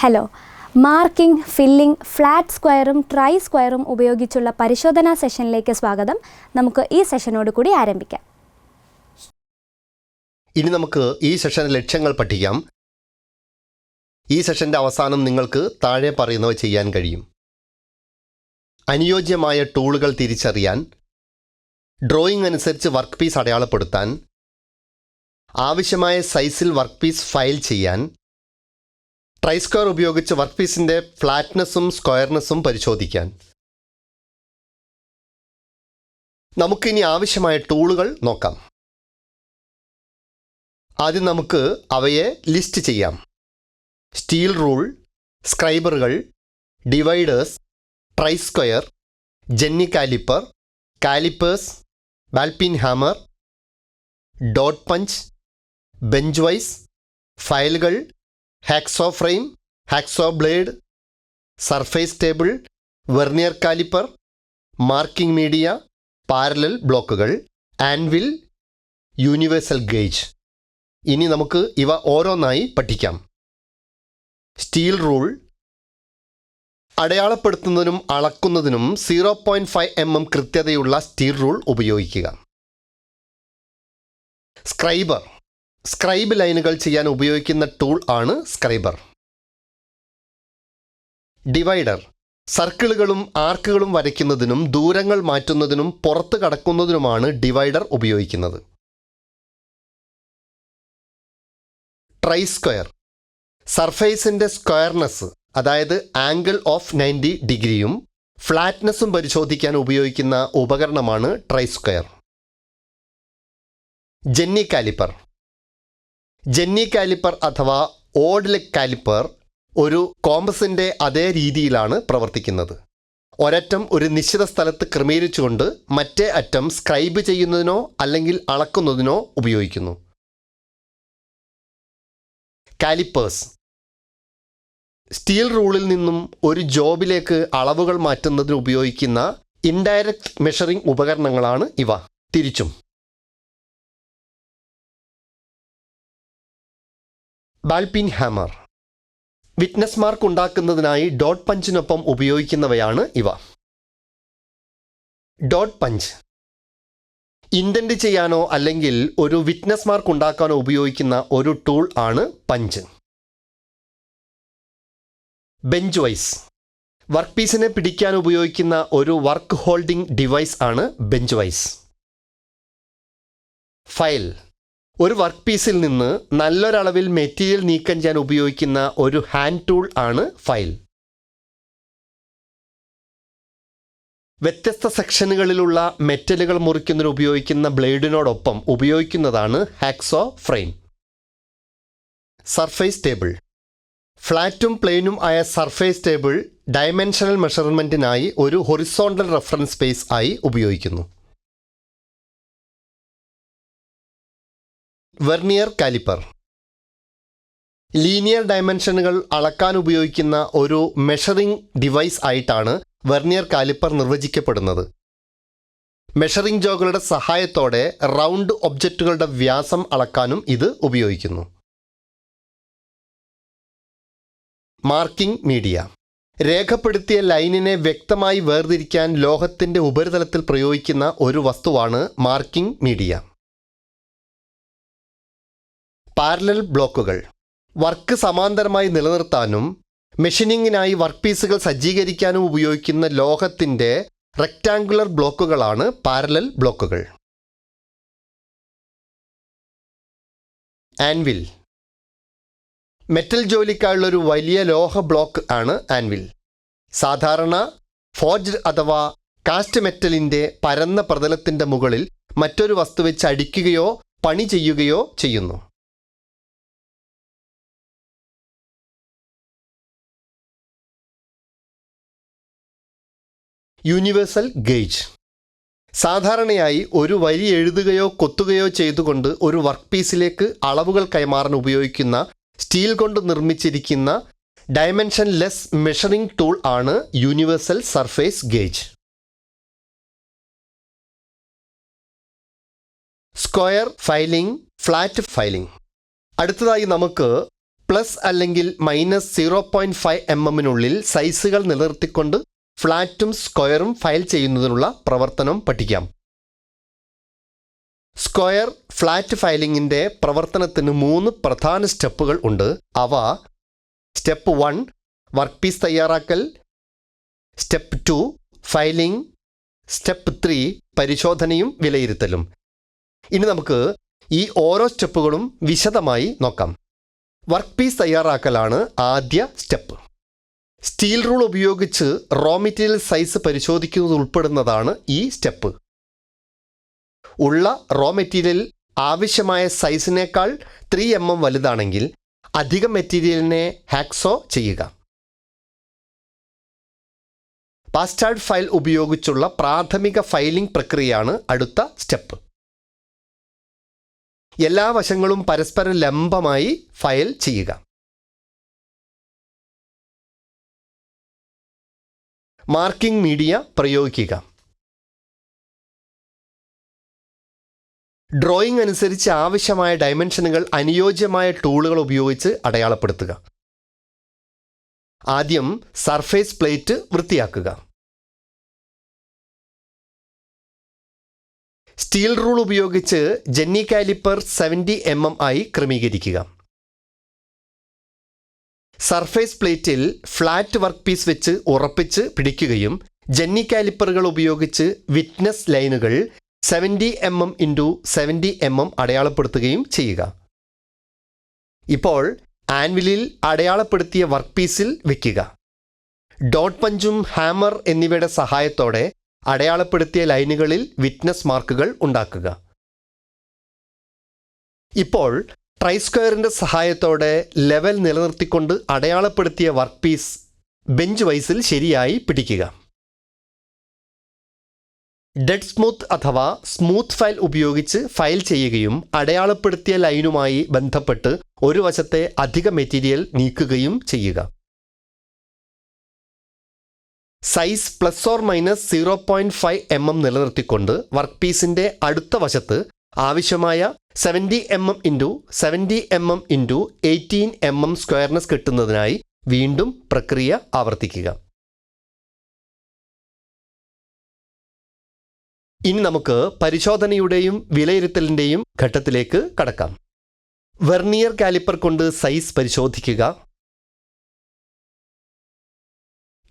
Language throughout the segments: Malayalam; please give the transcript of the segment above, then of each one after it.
ഹലോ, മാർക്കിംഗ്, ഫില്ലിംഗ്, ഫ്ലാറ്റ് സ്ക്വയറും ട്രൈ സ്ക്വയറും ഉപയോഗിച്ചുള്ള പരിശോധനാ സെഷനിലേക്ക് സ്വാഗതം. നമുക്ക് ഈ സെഷനോട് കൂടി ആരംഭിക്കാം. ഇനി നമുക്ക് ഈ സെഷന്റെ ലക്ഷ്യങ്ങൾ പഠിക്കാം. ഈ സെഷന്റെ അവസാനം നിങ്ങൾക്ക് താഴെ പറയുന്നവ ചെയ്യാൻ കഴിയും. അനുയോജ്യമായ ടൂളുകൾ തിരിച്ചറിയാൻ, ഡ്രോയിങ് അനുസരിച്ച് വർക്ക് പീസ് അടയാളപ്പെടുത്താൻ, ആവശ്യമായ സൈസിൽ വർക്ക് പീസ് ഫയൽ ചെയ്യാൻ, ട്രൈ സ്ക്വയർ ഉപയോഗിച്ച് വർക്ക് പീസിൻ്റെ ഫ്ലാറ്റ്നെസ്സും സ്ക്വയർനെസ്സും പരിശോധിക്കാൻ. നമുക്കിനി ആവശ്യമായ ടൂളുകൾ നോക്കാം. ആദ്യം നമുക്ക് അവയെ ലിസ്റ്റ് ചെയ്യാം. സ്റ്റീൽ റൂൾ, സ്ക്രൈബറുകൾ, dividers, try square, jenny caliper, calipers, ball peen hammer, dot punch, bench vice, ഫയലുകൾ, hacksaw frame, hacksaw blade, surface table, vernier caliper, marking media, parallel ബ്ലോക്കുകൾ, ആൻവിൽ, യൂണിവേഴ്സൽ ഗേജ്. ഇനി നമുക്ക് ഇവ ഓരോന്നായി പഠിക്കാം. Steel rule. അടയാളപ്പെടുത്തുന്നതിനും അളക്കുന്നതിനും 0.5 mm കൃത്യതയുള്ള സ്റ്റീൽ റൂൾ ഉപയോഗിക്കുക. സ്ക്രൈബർ. സ്ക്രൈബ് ലൈനുകൾ ചെയ്യാൻ ഉപയോഗിക്കുന്ന ടൂൾ ആണ് സ്ക്രൈബർ. ഡിവൈഡർ. സർക്കിളുകളും ആർക്കുകളും വരയ്ക്കുന്നതിനും ദൂരങ്ങൾ മാറ്റുന്നതിനും പുറത്ത് കടക്കുന്നതിനുമാണ് ഡിവൈഡർ ഉപയോഗിക്കുന്നത്. Try square. സർഫേസിൻ്റെ സ്ക്വയർനെസ്, അതായത് ആംഗിൾ ഓഫ് 90 ഡിഗ്രിയും ഫ്ലാറ്റ്നെസ്സും പരിശോധിക്കാൻ ഉപയോഗിക്കുന്ന ഉപകരണമാണ് try square. Jenny caliper. Jenny caliper അഥവാ ഓഡ് ലെഗ് കാലിപ്പർ ഒരു കോമ്പസിൻ്റെ അതേ രീതിയിലാണ് പ്രവർത്തിക്കുന്നത്. ഒരറ്റം ഒരു നിശ്ചിത സ്ഥലത്ത് ക്രമീകരിച്ചുകൊണ്ട് മറ്റേ അറ്റം സ്ക്രൈബ് ചെയ്യുന്നതിനോ അല്ലെങ്കിൽ അളക്കുന്നതിനോ ഉപയോഗിക്കുന്നു. കാലിപ്പേഴ്സ്. സ്റ്റീൽ റൂളിൽ നിന്നും ഒരു ജോബിലേക്ക് അളവുകൾ മാറ്റുന്നതിന് ഉപയോഗിക്കുന്ന ഇൻഡയറക്റ്റ് മെഷറിംഗ് ഉപകരണങ്ങളാണ് ഇവ. തിരിച്ചും. ബാൽപിൻ ഹാമർ. വിറ്റ്നസ് മാർക്ക് ഉണ്ടാക്കുന്നതിനായി ഡോട്ട് പഞ്ചിനൊപ്പം ഉപയോഗിക്കുന്നവയാണ് ഇവ. ഡോട്ട് പഞ്ച് ഇൻഡന്റ് ചെയ്യാനോ അല്ലെങ്കിൽ ഒരു വിറ്റ്നസ് മാർക്ക് ഉണ്ടാക്കാനോ ഉപയോഗിക്കുന്ന ഒരു ടൂൾ ആണ് പഞ്ച്. Bench vice. വർക്ക് പീസിനെ പിടിക്കാൻ ഉപയോഗിക്കുന്ന ഒരു വർക്ക് ഹോൾഡിംഗ് ഡിവൈസ് ആണ് ബെഞ്ച് വൈസ്. ഫയൽ. ഒരു വർക്ക് പീസിൽ നിന്ന് നല്ലൊരളവിൽ മെറ്റീരിയൽ നീക്കം ചെയ്യാൻ ഉപയോഗിക്കുന്ന ഒരു ഹാൻഡ് ടൂൾ ആണ് ഫയൽ. വ്യത്യസ്ത സെക്ഷനുകളിലുള്ള മെറ്റലുകൾ മുറിക്കുന്നതിന് ഉപയോഗിക്കുന്ന ബ്ലേഡിനോടൊപ്പം ഉപയോഗിക്കുന്നതാണ് ഹാക്സോ ഫ്രെയിം. Surface table. ഫ്ലാറ്റും പ്ലെയിനും ആയ സർഫേസ് ടേബിൾ ഡയമെൻഷണൽ മെഷർമെൻറ്റിനായി ഒരു ഹൊറിസോണ്ടൽ റെഫറൻസ് സ്പേസ് ആയി ഉപയോഗിക്കുന്നു. Vernier caliper. ലീനിയർ ഡയമെൻഷനുകൾ അളക്കാൻ ഉപയോഗിക്കുന്ന ഒരു മെഷറിംഗ് ഡിവൈസ് ആയിട്ടാണ് വെർനിയർ കാലിപ്പർ നിർവചിക്കപ്പെടുന്നത്. മെഷറിംഗ് ജോകളുടെ സഹായത്തോടെ റൗണ്ട് ഒബ്ജക്റ്റുകളുടെ വ്യാസം അളക്കാനും ഇത് ഉപയോഗിക്കുന്നു. Marking media. രേഖപ്പെടുത്തിയ ലൈനിനെ വ്യക്തമായി വേർതിരിക്കാൻ ലോഹത്തിൻ്റെ ഉപരിതലത്തിൽ പ്രയോഗിക്കുന്ന ഒരു വസ്തുവാണ് മാർക്കിംഗ് മീഡിയ. പാരലൽ ബ്ലോക്കുകൾ. വർക്ക് സമാന്തരമായി നിലനിർത്താനും മെഷീനിങ്ങിനായി വർക്ക് പീസുകൾ സജ്ജീകരിക്കാനും ഉപയോഗിക്കുന്ന ലോഹത്തിൻ്റെ റെക്റ്റാങ്കുലർ ബ്ലോക്കുകളാണ് പാരലൽ ബ്ലോക്കുകൾ. ആൻവിൽ. മെറ്റൽ ജോലിക്കായുള്ള ഒരു വലിയ ലോഹ ബ്ലോക്ക് ആണ് ആൻവിൽ. സാധാരണ ഫോർജ്ഡ് അഥവാ കാസ്റ്റ് മെറ്റലിൻ്റെ പരന്ന പ്രതലത്തിൻ്റെ മുകളിൽ മറ്റൊരു വസ്തു വെച്ച് അടിക്കുകയോ പണി ചെയ്യുകയോ ചെയ്യുന്നു. Universal gauge. സാധാരണയായി ഒരു വരി എഴുതുകയോ കൊത്തുകയോ ചെയ്തുകൊണ്ട് ഒരു വർക്ക് പീസിലേക്ക് അളവുകൾ കൈമാറാൻ ഉപയോഗിക്കുന്ന സ്റ്റീൽ കൊണ്ട് നിർമ്മിച്ചിരിക്കുന്ന ഡയമെൻഷൻ ലെസ് മെഷറിംഗ് ടൂൾ ആണ് universal surface gauge. Square filing, flat filing. അടുത്തതായി നമുക്ക് പ്ലസ് അല്ലെങ്കിൽ -0.5 mm സൈസുകൾ നിലനിർത്തിക്കൊണ്ട് ഫ്ലാറ്റും സ്ക്വയറും ഫയൽ ചെയ്യുന്നതിനുള്ള പ്രവർത്തനം പഠിക്കാം. സ്ക്വയർ ഫ്ലാറ്റ് ഫയലിംഗിൻ്റെ പ്രവർത്തനത്തിന് 3 പ്രധാന സ്റ്റെപ്പുകൾ ഉണ്ട്. അവ സ്റ്റെപ്പ് 1 വർക്ക് പീസ് തയ്യാറാക്കൽ, സ്റ്റെപ്പ് 2 ഫയലിംഗ്, സ്റ്റെപ്പ് 3 പരിശോധനയും വിലയിരുത്തലും. ഇനി നമുക്ക് ഈ ഓരോ സ്റ്റെപ്പുകളും വിശദമായി നോക്കാം. വർക്ക് പീസ് തയ്യാറാക്കലാണ് ആദ്യ സ്റ്റെപ്പ്. സ്റ്റീൽ റൂൾ ഉപയോഗിച്ച് റോ മെറ്റീരിയൽ സൈസ് പരിശോധിക്കുന്നത് ഉൾപ്പെടുന്നതാണ് ഈ സ്റ്റെപ്പ്. ഉള്ള റോ മെറ്റീരിയൽ ആവശ്യമായ സൈസിനേക്കാൾ 3 mm വലുതാണെങ്കിൽ അധിക മെറ്റീരിയലിനെ ഹാക്സോ ചെയ്യുക. പാസ്റ്റാർഡ് ഫയൽ ഉപയോഗിച്ചുള്ള പ്രാഥമിക ഫയലിംഗ് പ്രക്രിയയാണ് അടുത്ത സ്റ്റെപ്പ്. എല്ലാ വശങ്ങളും പരസ്പരം ലംബമായി ഫയൽ ചെയ്യുക. മാർക്കിംഗ് മീഡിയ പ്രയോഗിക്കുക. ഡ്രോയിങ് അനുസരിച്ച് ആവശ്യമായ ഡയമെൻഷനുകൾ അനുയോജ്യമായ ടൂളുകൾ ഉപയോഗിച്ച് അടയാളപ്പെടുത്തുക. ആദ്യം സർഫേസ് പ്ലേറ്റ് വൃത്തിയാക്കുക. സ്റ്റീൽ റൂൾ ഉപയോഗിച്ച് ജെന്നി കാലിപ്പർ 70 mm ആയി ക്രമീകരിക്കുക. സർഫേസ് പ്ലേറ്റിൽ ഫ്ലാറ്റ് വർക്ക് പീസ് വെച്ച് ഉറപ്പിച്ച് പിടിക്കുകയും ജെന്നി കാലിപ്പറുകൾ ഉപയോഗിച്ച് വിറ്റ്നസ് ലൈനുകൾ 70 mm × 70 mm അടയാളപ്പെടുത്തുകയും ചെയ്യുക. ഇപ്പോൾ ആൻവിലിൽ അടയാളപ്പെടുത്തിയ വർക്ക് പീസിൽ വയ്ക്കുക. ഡോട്ട് പഞ്ചും ഹാമർ എന്നിവയുടെ സഹായത്തോടെ അടയാളപ്പെടുത്തിയ ലൈനുകളിൽ വിറ്റ്നസ് മാർക്കുകൾ ഉണ്ടാക്കുക. ഇപ്പോൾ ട്രൈ സ്ക്വയറിൻ്റെ സഹായത്തോടെ ലെവൽ നിലനിർത്തിക്കൊണ്ട് അടയാളപ്പെടുത്തിയ വർക്ക് പീസ് ബെഞ്ച് വൈസിൽ ശരിയായി പിടിക്കുക. ഡെഡ് സ്മൂത്ത് അഥവാ സ്മൂത്ത് ഫയൽ ഉപയോഗിച്ച് ഫയൽ ചെയ്യുകയും അടയാളപ്പെടുത്തിയ ലൈനുമായി ബന്ധപ്പെട്ട് ഒരു വശത്തെ അധിക മെറ്റീരിയൽ നീക്കുകയും ചെയ്യുക. സൈസ് ±0.5 mm നിലനിർത്തിക്കൊണ്ട് വർക്ക് പീസിൻ്റെ അടുത്ത വശത്ത് ആവശ്യമായ 70 mm × 70 mm × 18 mm സ്ക്വയർനെസ് കിട്ടുന്നതിനായി വീണ്ടും പ്രക്രിയ ആവർത്തിക്കുക. ഇനി നമുക്ക് പരിശോധനയുടെയും വിലയിരുത്തലിൻ്റെയും ഘട്ടത്തിലേക്ക് കടക്കാം. വെർനിയർ കാലിപ്പർ കൊണ്ട് സൈസ് പരിശോധിക്കുക.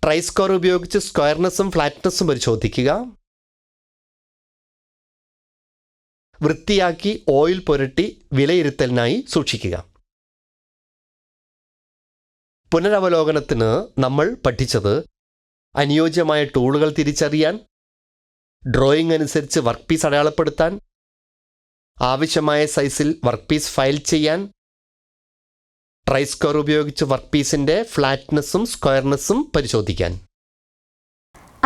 ട്രൈ സ്ക്വയർ ഉപയോഗിച്ച് സ്ക്വയർനെസ്സും ഫ്ലാറ്റ്നെസ്സും പരിശോധിക്കുക. വൃത്തിയാക്കി ഓയിൽ പുരട്ടി വിലയിരുത്തലിനായി സൂക്ഷിക്കുക. പുനരവലോകനത്തിന് നമ്മൾ പഠിച്ചത് അനുയോജ്യമായ ടൂളുകൾ തിരിച്ചറിയാൻ, ഡ്രോയിങ് അനുസരിച്ച് വർക്ക് പീസ് അടയാളപ്പെടുത്താൻ, ആവശ്യമായ സൈസിൽ വർക്ക് പീസ് ഫയൽ ചെയ്യാൻ, ട്രൈ സ്ക്വയർ ഉപയോഗിച്ച് വർക്ക് പീസിൻ്റെ ഫ്ലാറ്റ്നെസ്സും സ്ക്വയർനെസ്സും പരിശോധിക്കാൻ.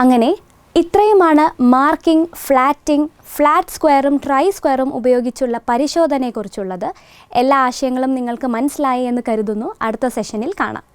അങ്ങനെ ഇത്രയുമാണ് മാർക്കിംഗ്, ഫ്ലാറ്റിംഗ്, ഫ്ലാറ്റ് സ്ക്വയറും ട്രൈ സ്ക്വയറും ഉപയോഗിച്ചുള്ള പരിശോധനയെക്കുറിച്ചുള്ളത്. എല്ലാ ആശയങ്ങളും നിങ്ങൾക്ക് മനസ്സിലായി എന്ന് കരുതുന്നു. അടുത്ത സെഷനിൽ കാണാം.